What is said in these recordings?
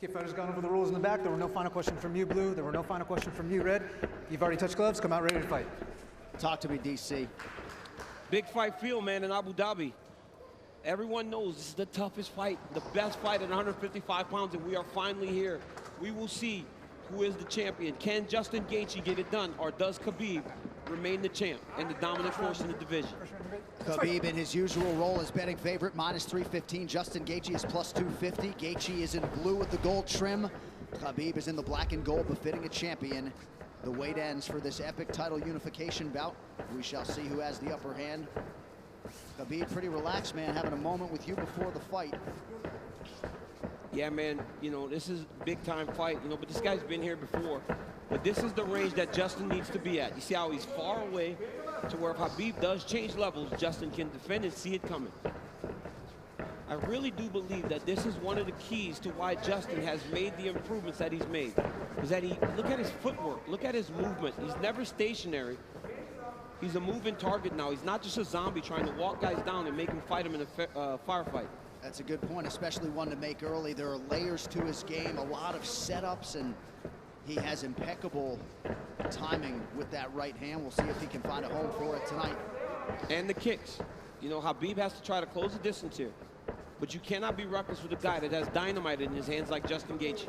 Okay, fighters gone over the rules in the back. There were no final questions from you, Blue. There were no final questions from you, Red. You've already touched gloves. Come out ready to fight. Talk to me, DC. Big fight field, man, in Abu Dhabi. Everyone knows this is the toughest fight, the best fight at 155 pounds, and we are finally here. We will see who is the champion. Can Justin Gaethje get it done, or does Khabib remain the champ and the dominant force in the division? Khabib, in his usual role as betting favorite, -315. Justin Gaethje is +250. Gaethje is in blue with the gold trim. Khabib is in the black and gold, befitting a champion. The wait ends for this epic title unification bout. We shall see who has the upper hand. Khabib, pretty relaxed, man, having a moment with you before the fight. Yeah, man, you know, this is a big-time fight, you know, but this guy's been here before. But this is the range that Justin needs to be at. You see how he's far away to where if Khabib does change levels, Justin can defend and see it coming. I really do believe that this is one of the keys to why Justin has made the improvements that he's made. Is that look at his footwork, look at his movement. He's never stationary. He's a moving target now. He's not just a zombie trying to walk guys down and make him fight him in a firefight. That's a good point, especially one to make early. There are layers to his game, a lot of setups, and he has impeccable timing with that right hand. We'll see if he can find a home for it tonight. And the kicks. You know, Khabib has to try to close the distance here. But you cannot be reckless with a guy that has dynamite in his hands like Justin Gaethje.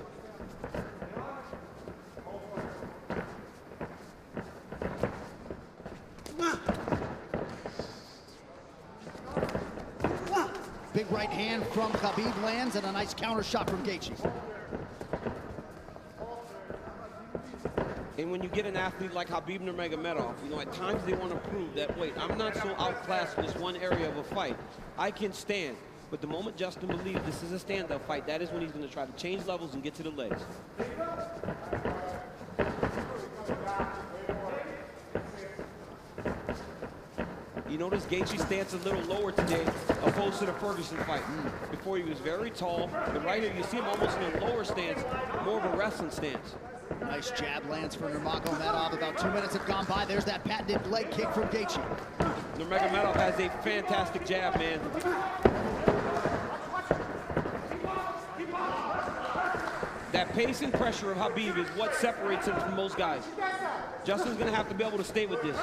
Big right hand from Khabib lands, and a nice counter shot from Gaethje. And when you get an athlete like Khabib Nurmugamedow, you know, at times they want to prove that, wait, I'm not so outclassed in this one area of a fight. I can stand. But the moment Justin believes this is a stand-up fight, that is when he's going to try to change levels and get to the legs. You notice Gaethje's stance a little lower today, opposed to the Ferguson fight. Before he was very tall, but right here you see him almost in a lower stance, more of a wrestling stance. Nice jab lands for Nurmugamedow. About 2 minutes have gone by. There's that patented leg kick from Gaethje. Nurmugamedow has a fantastic jab, man. That pace and pressure of Khabib is what separates him from most guys. Justin's going to have to be able to stay with this.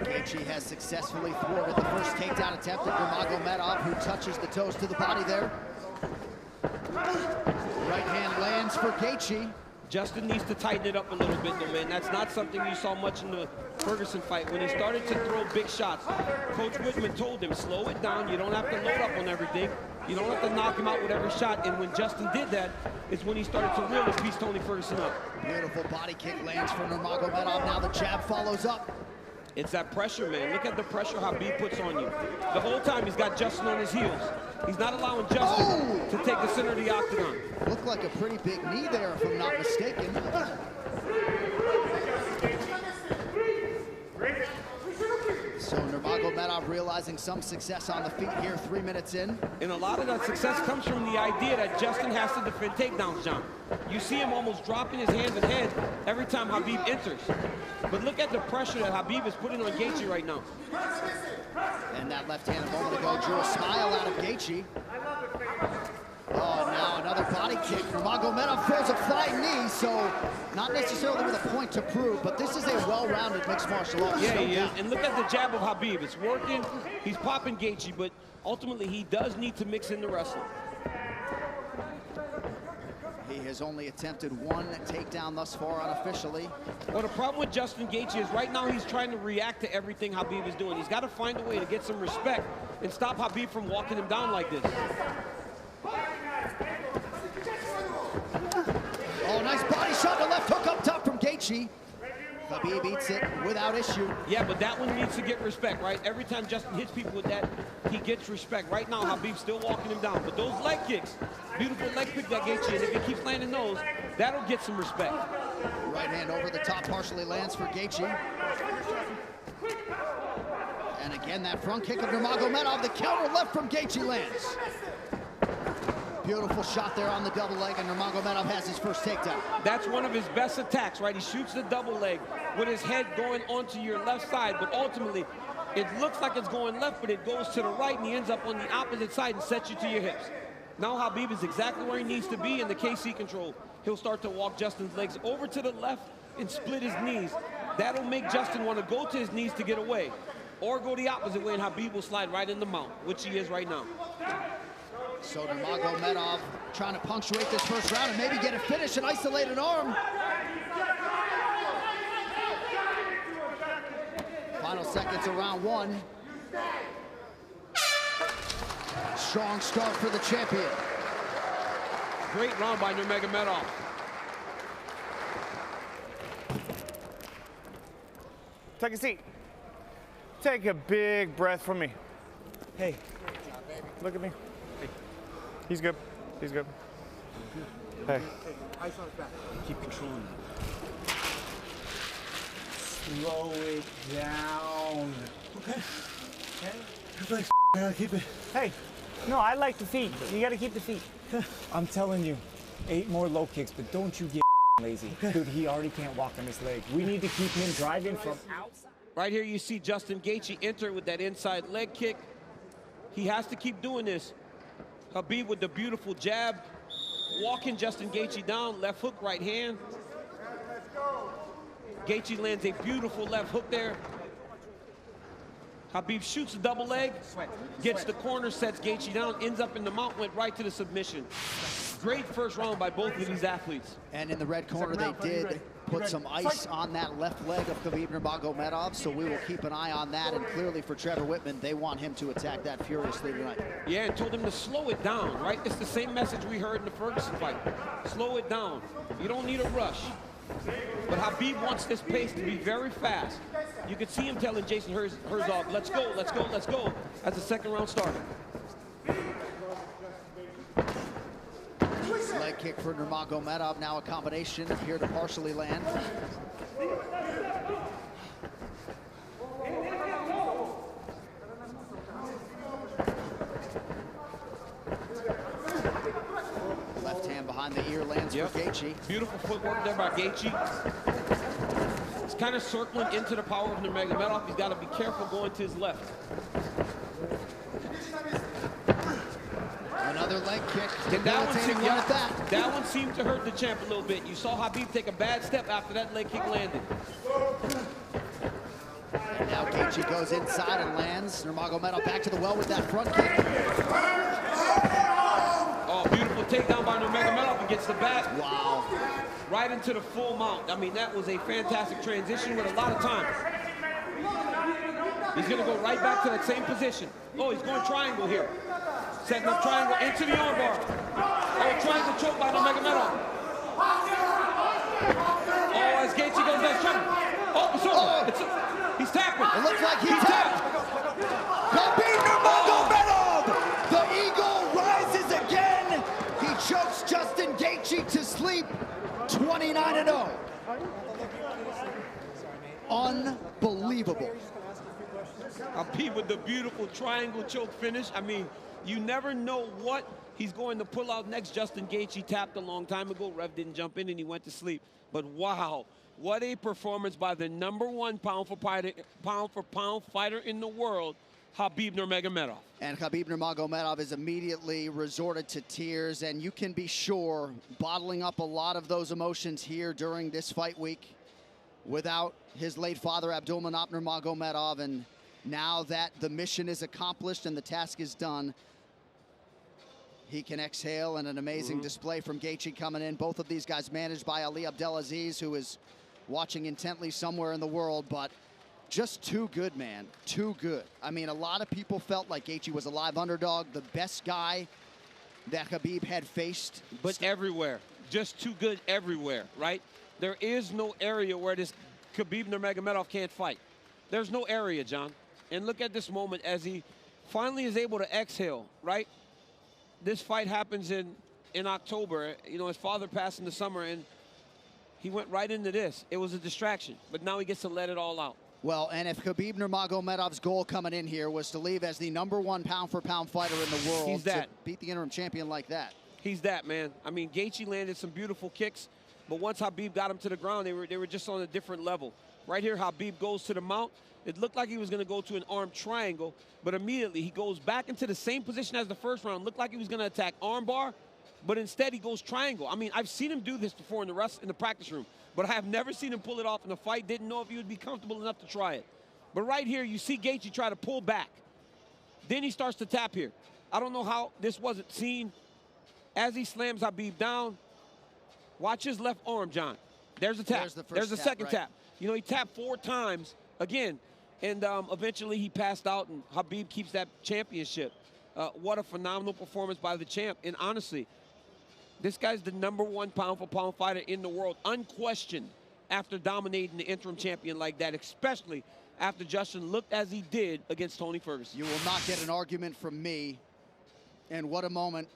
Gaethje has successfully thwarted the first takedown attempt at Nurmugamedow, who touches the toes to the body there. Right hand lands for Gaethje. Justin needs to tighten it up a little bit, though, man. That's not something you saw much in the Ferguson fight. When he started to throw big shots, Coach Whitman told him, slow it down. You don't have to load up on everything. You don't have to knock him out with every shot. And when Justin did that, it's when he started to really piece Tony Ferguson up. Beautiful body kick lands for Nurmugamedow. Now the jab follows up. It's that pressure, man. Look at the pressure Khabib puts on you. The whole time he's got Justin on his heels. He's not allowing Justin to take the center of the octagon. Looked like a pretty big knee there, if I'm not mistaken. So Nurmugamedow realizing some success on the feet here, 3 minutes in. And a lot of that success comes from the idea that Justin has to defend takedowns, John. You see him almost dropping his hands and head every time Khabib enters. But look at the pressure that Khabib is putting on Gaethje right now. And that left hand a moment ago drew a smile out of Gaethje. Oh, now another body kick. Nurmugamedow throws a flying knee, so not necessarily with a point to prove, but this is a well-rounded mixed martial arts. Yeah, he is. And look at the jab of Khabib. It's working. He's popping Gaethje, but ultimately he does need to mix in the wrestling. He has only attempted one takedown thus far unofficially. Well, the problem with Justin Gaethje is right now he's trying to react to everything Khabib is doing. He's got to find a way to get some respect and stop Khabib from walking him down like this. Oh, nice body shot, the left hook up top from Gaethje. Khabib eats it without issue. Yeah, but that one needs to get respect, right? Every time Justin hits people with that, he gets respect. Right now, Khabib's still walking him down. But those leg kicks, beautiful leg kick that Gaethje, and if he keeps landing those, that'll get some respect. Right hand over the top partially lands for Gaethje. And again, that front kick of Nurmugamedow, the counter left from Gaethje lands. Beautiful shot there on the double leg, and Nurmugamedow has his first takedown. That's one of his best attacks, right? He shoots the double leg with his head going onto your left side, but ultimately, it looks like it's going left, but it goes to the right, and he ends up on the opposite side and sets you to your hips. Now Khabib is exactly where he needs to be in the KC control. He'll start to walk Justin's legs over to the left and split his knees. That'll make Justin want to go to his knees to get away, or go the opposite way, and Khabib will slide right in the mount, which he is right now. So Nurmagomedov trying to punctuate this first round and maybe get a finish, an isolated arm. Final seconds of round one. Strong start for the champion. Great round by Nurmagomedov. Take a seat. Take a big breath from me. Hey, look at me. Hey. He's good. He's good. Hey. Ice on his back. Keep controlling it. Slow it down. Okay. Okay. Relax. Keep it. Hey. No, I like the feet. You gotta keep the feet. I'm telling you, 8 more low kicks, but don't you get lazy. Okay. Dude, he already can't walk on his leg. We need to keep him driving from outside. Right here you see Justin Gaethje enter with that inside leg kick. He has to keep doing this. Khabib with the beautiful jab, walking Justin Gaethje down, left hook, right hand. Gaethje lands a beautiful left hook there. Khabib shoots a double leg, gets the corner, sets Gaethje down, ends up in the mount, went right to the submission. Great first round by both of these athletes. And in the red corner, they did put some ice on that left leg of Khabib Nurmagomedov, so we will keep an eye on that. And clearly for Trevor Whitman, they want him to attack that furiously tonight. Yeah, and told him to slow it down, right? It's the same message we heard in the Ferguson fight. Slow it down. You don't need a rush. But Khabib wants this pace to be very fast. You could see him telling Jason Herzog, let's go, let's go, let's go, as the second round started. Leg kick for Nurmagomedov, now a combination here to partially land. Left hand behind the ear lands for Gaethje. Beautiful footwork there by Gaethje. He's kind of circling into the power of Nurmagomedov. He's got to be careful going to his left. Another leg kick. That one seemed to hurt the champ a little bit. You saw Khabib take a bad step after that leg kick landed. And now Gaethje goes inside and lands. Nurmagomedov back to the well with that front kick. Oh, beautiful takedown by Nurmagomedov and gets the back. Wow. Right into the full mount. I mean, that was a fantastic transition with a lot of time. He's going to go right back to that same position. Oh, he's going triangle here. Setting up triangle into the armbar. Oh, triangle choke by Nurmagomedov. Oh, as Gaethje goes down, triangle. Oh, it's over. He's tapping. It looks like he tapped. Khabib Nurmagomedov! The eagle rises again. He chokes Justin Gaethje to sleep. 29-0. Unbelievable. Khabib with the beautiful triangle choke finish. I mean, you never know what he's going to pull out next. Justin Gaethje tapped a long time ago. Rev didn't jump in and he went to sleep. But wow, what a performance by the #1 pound for pound fighter in the world, Khabib Nurmagomedov. And Khabib Nurmagomedov is immediately resorted to tears, and you can be sure bottling up a lot of those emotions here during this fight week without his late father, Abdulmanap Nurmagomedov. And now that the mission is accomplished and the task is done, he can exhale, and an amazing display from Gaethje coming in. Both of these guys managed by Ali Abdelaziz, who is watching intently somewhere in the world, but just too good, man, too good. I mean, a lot of people felt like Gaethje was a live underdog, the best guy that Khabib had faced. But everywhere, just too good everywhere, right? There is no area where this Khabib Nurmagomedov can't fight. There's no area, John. And look at this moment as he finally is able to exhale, right? This fight happens in October. You know, his father passed in the summer, and he went right into this. It was a distraction, but now he gets to let it all out. Well, and if Khabib Nurmagomedov's goal coming in here was to leave as the #1 pound-for-pound fighter in the world, he's that. to beat the interim champion like that. He's that, man. I mean, Gaethje landed some beautiful kicks, but once Khabib got him to the ground, they were just on a different level. Right here, Khabib goes to the mount. It looked like he was going to go to an arm triangle, but immediately he goes back into the same position as the first round. Looked like he was going to attack arm bar, but instead he goes triangle. I mean, I've seen him do this before in the practice room, but I have never seen him pull it off in a fight. Didn't know if he would be comfortable enough to try it. But right here, you see Gaethje try to pull back. Then he starts to tap here. I don't know how this wasn't seen. As he slams Khabib down, watch his left arm, John. There's a tap. There's the second tap. You know, he tapped 4 times again, and eventually he passed out, and Khabib keeps that championship. What a phenomenal performance by the champ. And honestly, this guy's the #1 pound-for-pound fighter in the world, unquestioned, after dominating the interim champion like that, especially after Justin looked as he did against Tony Ferguson. You will not get an argument from me. And what a moment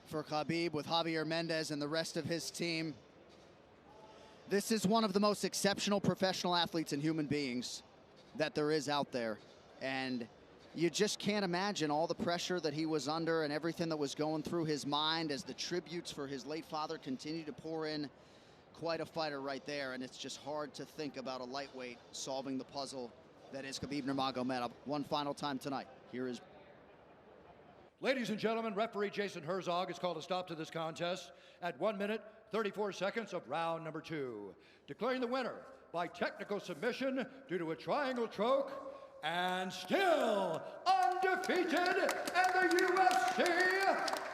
for Khabib with Javier Mendez and the rest of his team. This is one of the most exceptional professional athletes and human beings that there is out there. And you just can't imagine all the pressure that he was under and everything that was going through his mind as the tributes for his late father continue to pour in. Quite a fighter right there, and it's just hard to think about a lightweight solving the puzzle that is Khabib Nurmagomedov. One final time tonight. Here is... Ladies and gentlemen, referee Jason Herzog has called a stop to this contest at 1 minute, 34 seconds of round number 2. Declaring the winner by technical submission due to a triangle choke, and still undefeated, and the UFC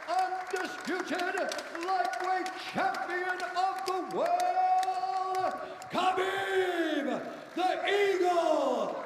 undisputed lightweight champion of the world, Khabib, the Eagle